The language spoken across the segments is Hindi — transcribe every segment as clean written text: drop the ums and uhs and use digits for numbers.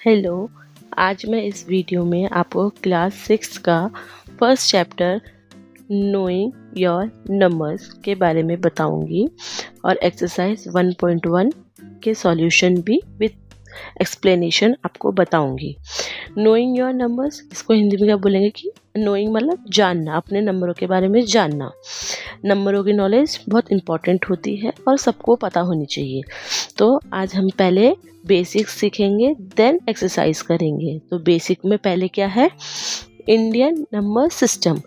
हेलो, आज मैं इस वीडियो में आपको क्लास 6 का first chapter knowing your numbers के बारे में बताऊंगी और एक्सरसाइज 1.1 के सॉल्यूशन भी विद एक्सप्लेनेशन आपको बताऊंगी। नोइंग योर नंबर्स, इसको हिंदी में क्या बोलेंगे कि नोइंग मतलब जानना, अपने नंबरों के बारे में जानना। नंबरों की नॉलेज बहुत इंपॉर्टेंट होती है और सबको पता होनी चाहिए। तो आज हम पहले बेसिक्स सीखेंगे, देन एक्सरसाइज करेंगे। तो बेसिक में पहले क्या है, इंडियन नंबर सिस्टम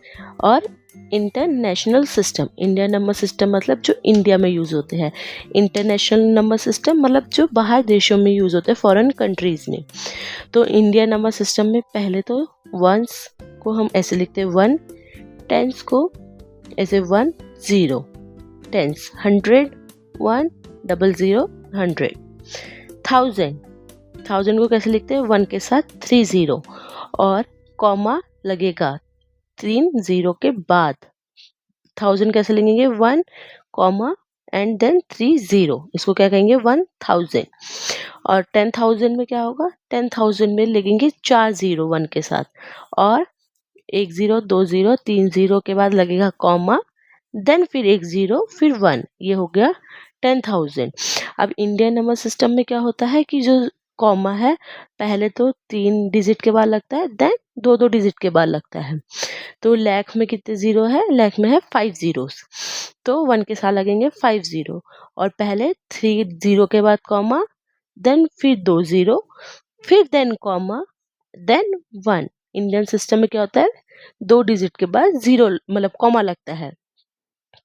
और international system. Indian number system मतलब जो इंडिया में यूज़ होते हैं, इंटरनेशनल नंबर सिस्टम मतलब जो बाहर देशों में यूज़ होते हैं, फॉरेन कंट्रीज़ में। तो इंडियन नंबर सिस्टम में पहले तो वंस को हम ऐसे लिखते हैं 1, टेंस को ऐसे 1 0, टेंस 100 1 00 100, थाउजेंड को कैसे लिखते हैं 1 के साथ 3 0 और कॉमा लगेगा 3 0 के बाद। 1000 कैसे लिखेंगे 1 कॉमा एंड देन 3 0, इसको क्या कहेंगे 1000। और 10,000 में क्या होगा, 10,000 में लिखेंगे 4 0 1 के साथ और 1 0 2 0 3 0 के बाद लगेगा कॉमा, देन फिर 1 0 फिर 1, ये हो गया 10,000। अब इंडियन नंबर सिस्टम में क्या होता है कि जो कॉमा है पहले तो 3 डिजिट के बाद लगता है, देन 2 डिजिट के बाद लगता है। तो लाख में कितने जीरो है, लाख में है 5 जीरोस, तो 1 के साथ लगेंगे 5 0 और पहले 3 0 के बाद कॉमा, देन फिर 2 0, फिर then comma, then 1। Indian system में क्या होता है 2 डिजिट के बाद जीरो मतलब कॉमा लगता है।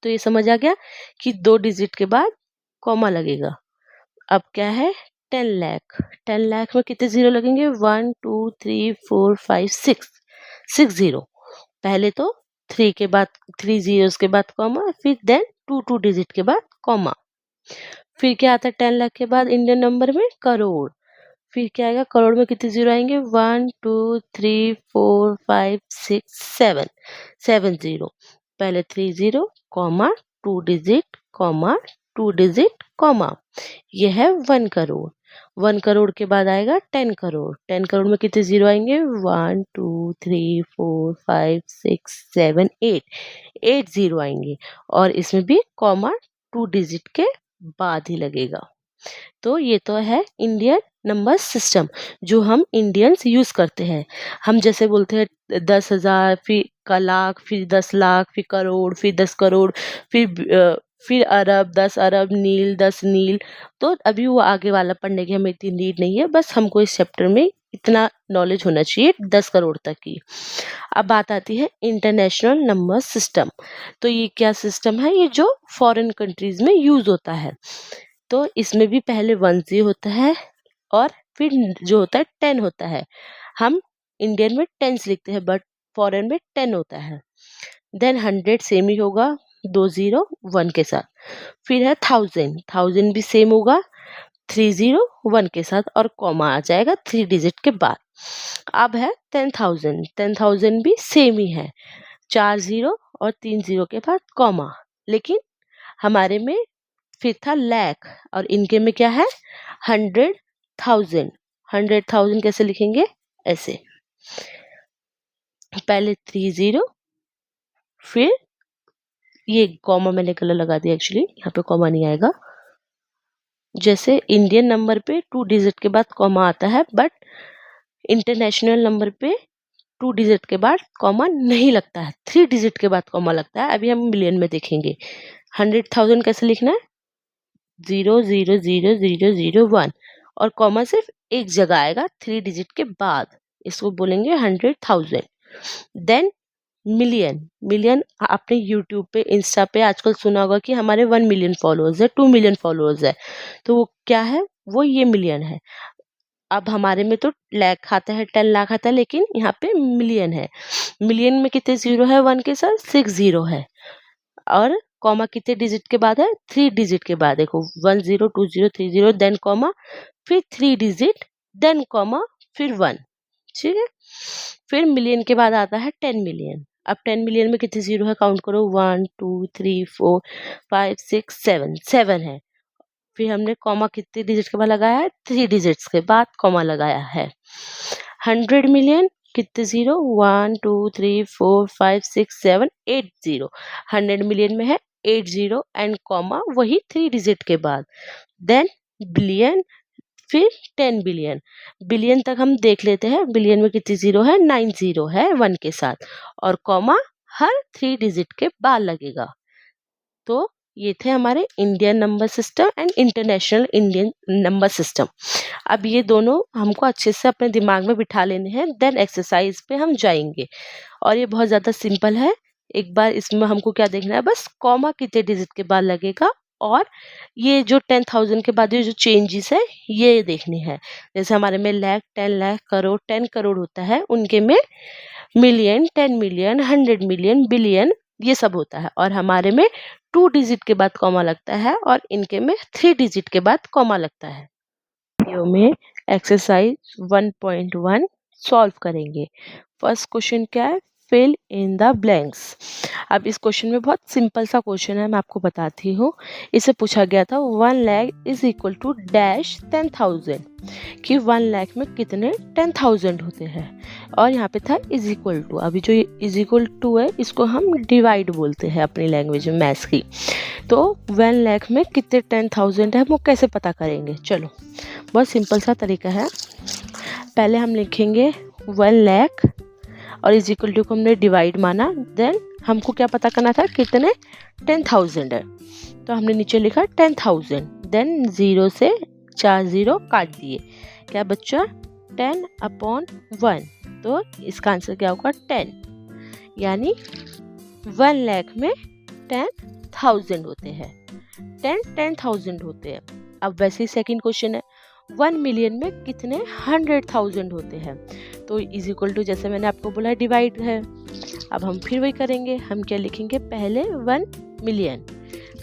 तो ये समझ आ गया कि 2 डिजिट के बाद कॉमा लगेगा। अब क्या है 10 लाख, 10 लाख में कितने जीरो लगेंगे 1 2 3 4 5 6, 6 जीरो। पहले तो 3 के बाद 3 जीरोस के बाद कॉमा, फिर देन 2 डिजिट के बाद कॉमा। फिर क्या आता है 10 लाख के बाद इंडियन नंबर में करोड़। फिर क्या आएगा करोड़ में कितने जीरो आएंगे 1 2 3 4 5 6 7, 7 जीरो। पहले 3 zero comma 2 digit comma 2 digit comma, यह है 1 करोड़। 1 करोड़ के बाद आएगा 10 करोड़। 10 करोड़ में कितने जीरो आएंगे 1 2 3 4 5 6 7 8, 8 जीरो आएंगे और इसमें भी कॉमा 2 डिजिट के बाद ही लगेगा। तो ये तो है इंडियन नंबर सिस्टम जो हम इंडियंस यूज करते हैं। हम जैसे बोलते हैं 10,000, फिर का लाख, फिर 10 लाख, फिर करोड़, फिर 10 करोड़, फिर अरब, 10 अरब, नील 10 नील। तो अभी वो आगे वाला पढ़ने की हमें इतनी नीड नहीं है, बस हमको इस चैप्टर में इतना नॉलेज होना चाहिए 10 करोड़ तक की। अब बात आती है इंटरनेशनल नंबर सिस्टम। तो ये क्या सिस्टम है, ये जो फॉरेन कंट्रीज में यूज होता है। तो इसमें भी पहले 1 0 होता है और फिर जो होता है 10 होता है। हम इंडियन में टेंस लिखते हैं बट फॉरेन में 10 होता है। देन 100 सेम ही होगा 2 0 1 के साथ। फिर है 1000, 1000 भी सेम होगा 3 0 1 के साथ और कॉमा आ जाएगा 3 डिजिट के बाद। अब है 10,000, 10,000 भी सेम ही है, 4 0 और 3 0 के बाद कॉमा। लेकिन हमारे में फिर था लाख और इनके में क्या है 100,000। 100,000 कैसे लिखेंगे ऐसे, पहले 3 0, फिर ये कॉमा मैंने गलत लगा दिया, एक्चुअली यहाँ पे कॉमा नहीं आएगा। जैसे इंडियन नंबर पे 2 डिजिट के बाद कॉमा आता है बट इंटरनेशनल नंबर पे 2 डिजिट के बाद कॉमा नहीं लगता है, 3 डिजिट के बाद कॉमा लगता है। अभी हम मिलियन में देखेंगे 100,000 कैसे लिखना है 0 0 0 0 0 1 और कॉमा सिर्फ एक जगह आएगा 3 डिजिट के बाद, इसको बोलेंगे 100,000। देन मिलियन, मिलियन आपने यूट्यूब पे इंस्टा पे आजकल सुना होगा कि हमारे 1 मिलियन फॉलोअर्स है, 2 मिलियन फॉलोअर्स है। तो वो क्या है, वो ये मिलियन है। अब हमारे में तो लाख आता है 10 लाख आता है, लेकिन यहाँ पे मिलियन है। मिलियन में कितने जीरो है 1 के साथ 6 जीरो है और कॉमा कितने डिजिट के बाद है 3 डिजिट के बाद। देखो 1 0 2 0 3 0 देन कॉमा, फिर 3 डिजिट, देन कॉमा, फिर 1। ठीक है, फिर मिलियन के बाद आता है 10 मिलियन। अब 10 मिलियन में कितने जीरो है काउंट करो 1 2 3 4 5 6 7, 7 है। फिर हमने कॉमा कितने डिजिट के बाद लगाया है, 3 डिजिट्स के बाद कॉमा लगाया है। 100 मिलियन कितने जीरो, 1 2 3 4 5 6 7 8 जीरो। 100 मिलियन में है 8 जीरो एंड कॉमा वही 3 डिजिट के बाद। देन बिलियन, फिर 10 बिलियन। बिलियन तक हम देख लेते हैं, बिलियन में कितनी जीरो है, 9 जीरो है 1 के साथ, और कॉमा हर 3 डिजिट के बाद लगेगा। तो ये थे हमारे Indian number system and international Indian number system. अब ये दोनों हमको अच्छे से अपने दिमाग में बिठा लेने हैं, देन एक्सरसाइज पे हम जाएंगे। और ये बहुत ज़्यादा सिंपल है। एक बार इसमें हमको क्या देखना है, बस कॉमा कितने डिजिट के बाद लगेगा, और ये जो 10,000 के बाद ये जो चेंजेस है ये देखनी है। जैसे हमारे में लाख, 10 लाख, करोड़, 10 करोड़ होता है, उनके में मिलियन, 10 मिलियन, 100 मिलियन, बिलियन, ये सब होता है। और हमारे में 2 डिजिट के बाद कॉमा लगता है और इनके में 3 डिजिट के बाद कॉमा लगता है। वीडियो में एक्सरसाइज 1.1 सॉल्व करेंगे। फर्स्ट क्वेश्चन क्या है, फिल इन द ब्लैंक्स। अब इस क्वेश्चन में बहुत सिंपल सा क्वेश्चन है, मैं आपको बताती हूँ। इसे पूछा गया था 1 lakh is equal to dash 10,000, कि 1 लाख में कितने 10,000 होते हैं। और यहाँ पे था इज इक्वल टू, अभी जो इज इक्वल टू है इसको हम डिवाइड बोलते हैं अपनी लैंग्वेज में, मैथ्स की। तो 1 लाख में कितने 10,000 है वो कैसे पता करेंगे, चलो बहुत सिंपल सा तरीका है। पहले हम लिखेंगे 1 लाख और इज इक्वल टू को हमने डिवाइड माना, देन हमको क्या पता करना था कितने 10,000 है, तो हमने नीचे लिखा 10,000, देन 0 से 4 जीरो काट दिए, क्या बच्चा 10/1, तो इसका आंसर क्या होगा 10, यानी 1 लाख में 10,000 होते हैं, 10,000 होते हैं। अब वैसे ही सेकंड क्वेश्चन है 1 मिलियन में कितने 100,000 होते हैं, तो इज इक्वल टू जैसे मैंने आपको बोला डिवाइड है। अब हम फिर वही करेंगे, हम क्या लिखेंगे, पहले 1 मिलियन,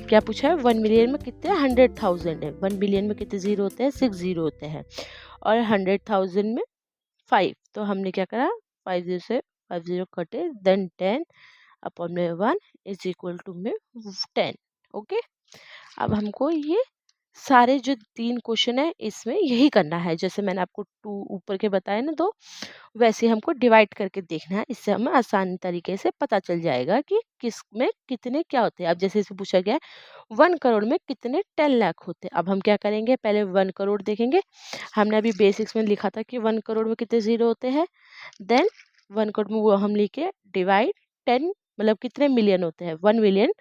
क्या पूछा है 1 मिलियन में कितने 100,000 है, 1 बिलियन में कितने जीरो होते हैं 6 जीरो होते हैं, और 100,000 में 5, तो हमने क्या करा 5 जीरो से 5 जीरो कटे, देन 10 अपॉन में 1 इज इक्वल टू में 10। ओके, अब हमको ये सारे जो 3 क्वेश्चन है इसमें यही करना है, जैसे मैंने आपको 2 ऊपर के बताए ना 2, वैसे हमको डिवाइड करके देखना है। इससे हमें आसान तरीके से पता चल जाएगा कि किस में कितने क्या होते हैं। अब जैसे इसमें पूछा गया है 1 करोड़ में कितने 10 लाख होते हैं, अब हम क्या करेंगे, पहले 1 करोड़ देखेंगे। हमने अभी बेसिक्स में लिखा था कि 1 करोड़ में कितने जीरो होते हैं, देन 1 करोड़ में वो हम लिखे डिवाइड 10, मतलब कितने मिलियन होते हैं, 1 मिलियन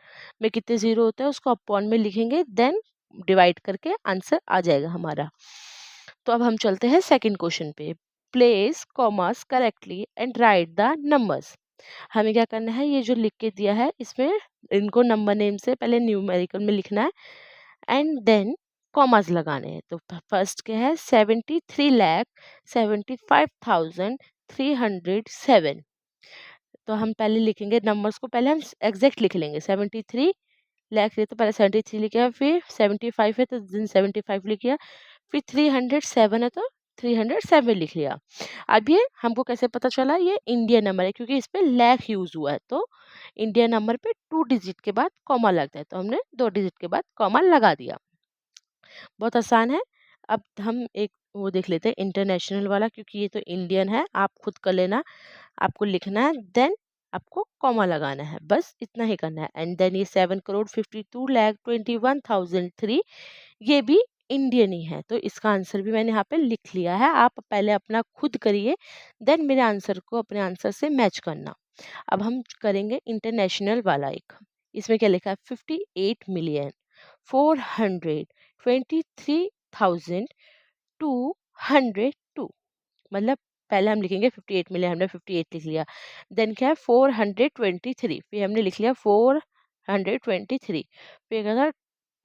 में कितने जीरो होते हैं उसको अपॉन में लिखेंगे, देन डिवाइड करके आंसर आ जाएगा हमारा। तो अब हम चलते हैं सेकंड क्वेश्चन पे। Place commerce correctly and write the numbers. हमें क्या करना है, ये जो लिख के दिया है इसमें इनको नंबर नेम से पहले न्यूमेरिकल में लिखना है एंड देन कॉमर्स लगाने हैं। तो फर्स्ट क्या है 73,75,307, तो हम पहले लिखेंगे नंबर्स को, पहले हम एग्जैक्ट लिख लेंगे। 73 लाख है तो पहले 73 लिखा, फिर 75 है तो 75 लिख लिया, फिर 307 है तो 307 लिख लिया। अब ये हमको कैसे पता चला, ये इंडियन नंबर है क्योंकि इस पे लाख यूज हुआ है, तो इंडियन नंबर पे 2 डिजिट के बाद कॉमा लगता है, तो हमने 2 डिजिट के बाद कॉमा लगा दिया। बहुत आसान है। अब हम एक वो देख लेते हैं इंटरनेशनल वाला, क्योंकि ये तो इंडियन है, आप खुद कर लेना, आपको लिखना है, देन आपको कॉमा लगाना है, बस इतना ही करना है। एंड देन ये 7,52,21,003 ये भी इंडियन ही है, तो इसका आंसर भी मैंने यहाँ पे लिख लिया है। आप पहले अपना खुद करिए, देन मेरे आंसर को अपने आंसर से मैच करना। अब हम करेंगे इंटरनेशनल वाला एक, इसमें क्या लिखा है 58,423,202, मतलब पहले हम लिखेंगे 58 मिलियन, हमने 58 लिख लिया, देन क्या है 423, फिर हमने लिख लिया 423, फिर क्या था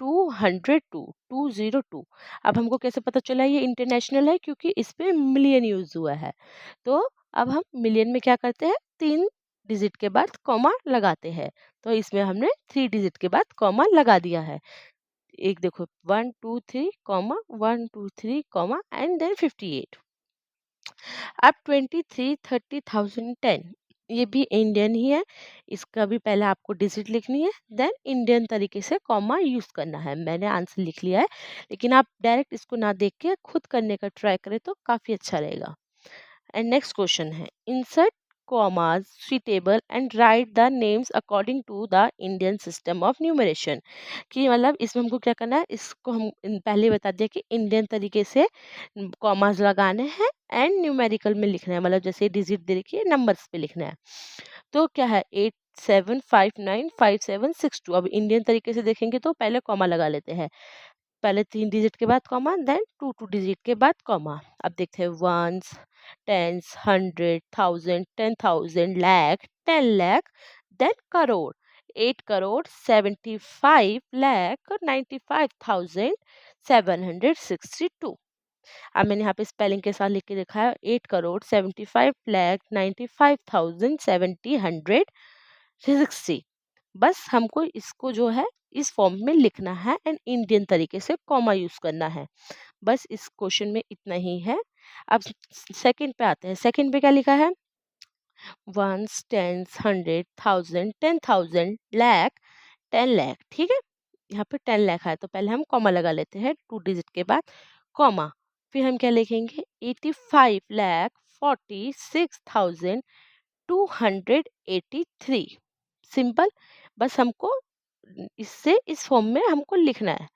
202। अब हमको कैसे पता चला ये इंटरनेशनल है, क्योंकि इस पे मिलियन यूज हुआ है। तो अब हम मिलियन में क्या करते हैं, 3 डिजिट के बाद कॉमा लगाते हैं, तो इसमें हमने 3 डिजिट के बाद कॉमा लगा दिया है। एक देखो 1 2 3 कॉमा 1 2 3 कॉमा एंड देन 58। अब 23, 30,010, ये भी इंडियन ही है। इसका भी पहले आपको डिजिट लिखनी है, देन इंडियन तरीके से कॉमा यूज़ करना है। मैंने आंसर लिख लिया है, लेकिन आप डायरेक्ट इसको ना देख के खुद करने का ट्राई करें तो काफ़ी अच्छा रहेगा। एंड नेक्स्ट क्वेश्चन है, insert commas suitable and write the names according to the Indian system of numeration। कि मतलब इसमें हमको क्या करना है, इसको हम पहले ही बता दिया कि इंडियन तरीके से कॉमास लगाने हैं एंड न्यूमेरिकल में लिखना है, मतलब जैसे डिजिट दे रखी है नंबर्स पे लिखना है। तो क्या है 87595762। अब इंडियन तरीके से देखेंगे तो पहले कॉमा लगा लेते हैं, पहले 3 डिजिट के बाद कॉमा, देन 2 डिजिट के बाद कॉमा। अब देखते हैं ones, tens, 100,000, 10,000, lakh, 10 lakh, then crore, 8 crore 75 lakh और 95,762। अब मैंने यहाँ पे स्पेलिंग के साथ लिख के लिखा है 8 करोड़ 75 लाख 95,760। बस हमको इसको जो है इस फॉर्म में लिखना है एंड इंडियन तरीके से कॉमा यूज करना है। बस इस क्वेश्चन में इतना ही है। अब सेकंड पे आते हैं। सेकंड पे क्या लिखा है, वंस, टेंस, 100,000, 10,000, लाख, 10 लाख। ठीक है, यहाँ पे 10 लाख है तो पहले हम कॉमा लगा लेते हैं 2 डिजिट के बाद कॉमा। फिर हम क्या लिखेंगे 85,46,283। सिंपल। बस हमको इससे इस फॉर्म में हमको लिखना है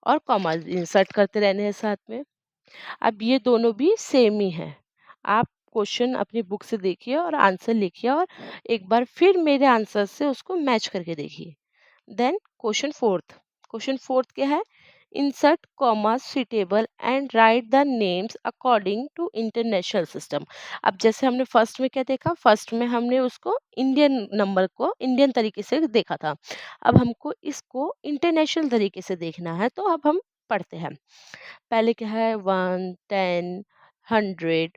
और कॉमा इंसर्ट करते रहने हैं साथ में। अब ये दोनों भी सेम ही हैं। आप क्वेश्चन अपनी बुक से देखिए और आंसर लिखिए और एक बार फिर मेरे आंसर से उसको मैच करके देखिए। देन क्वेश्चन फोर्थ क्या है, insert comma suitable and write the names according to international system. अब जैसे हमने फर्स्ट में क्या देखा, फर्स्ट में हमने उसको इंडियन नंबर को इंडियन तरीके से देखा था। अब हमको इसको इंटरनेशनल तरीके से देखना है, तो अब हम पढ़ते हैं। पहले क्या है 1, 10, 100,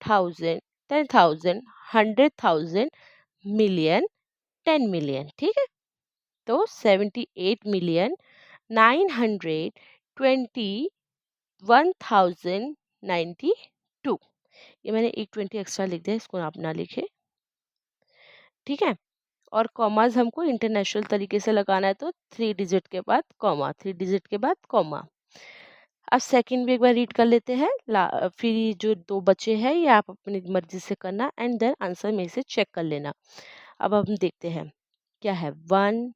1000, 10,000, 100,000, मिलियन, 10 मिलियन। ठीक है, तो 78,921,092। ये मैंने एक 20 एक्स्ट्रा लिख दिया, इसको आप ना लिखे। ठीक है, और कॉमाज हमको इंटरनेशनल तरीके से लगाना है, तो 3 डिजिट के बाद कॉमा, 3 डिजिट के बाद कॉमा। अब सेकंड भी एक बार रीड कर लेते हैं। फिर ये जो दो बचे हैं ये आप अपनी मर्जी से करना एंड देन आंसर में से चेक कर लेना। अब हम देखते हैं क्या है 1,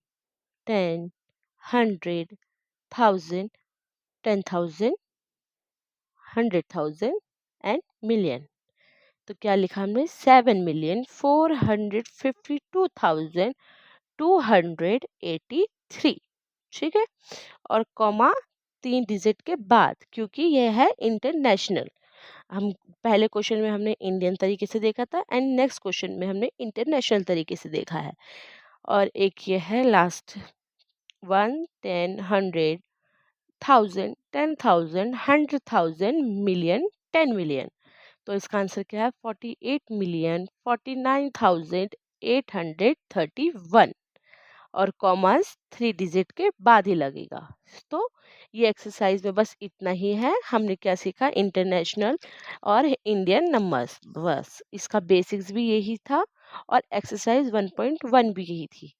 10, 100, 1000, 10,000, 100,000 एंड मिलियन। तो क्या लिखा हमने 7,452,283। ठीक है, और कॉमा 3 डिजिट के बाद, क्योंकि यह है इंटरनेशनल। हम पहले क्वेश्चन में हमने इंडियन तरीके से देखा था एंड नेक्स्ट क्वेश्चन में हमने इंटरनेशनल तरीके से देखा है। और एक ये है लास्ट 1, 10, 100, 1000, 10,000, 100,000, मिलियन, 10 मिलियन। तो इसका आंसर क्या है 48,49,831 और कॉमास 3 डिजिट के बाद ही लगेगा। तो ये एक्सरसाइज में बस इतना ही है। हमने क्या सीखा, इंटरनेशनल और इंडियन नंबर्स, बस इसका बेसिक्स भी यही था और एक्सरसाइज 1.1 भी यही थी।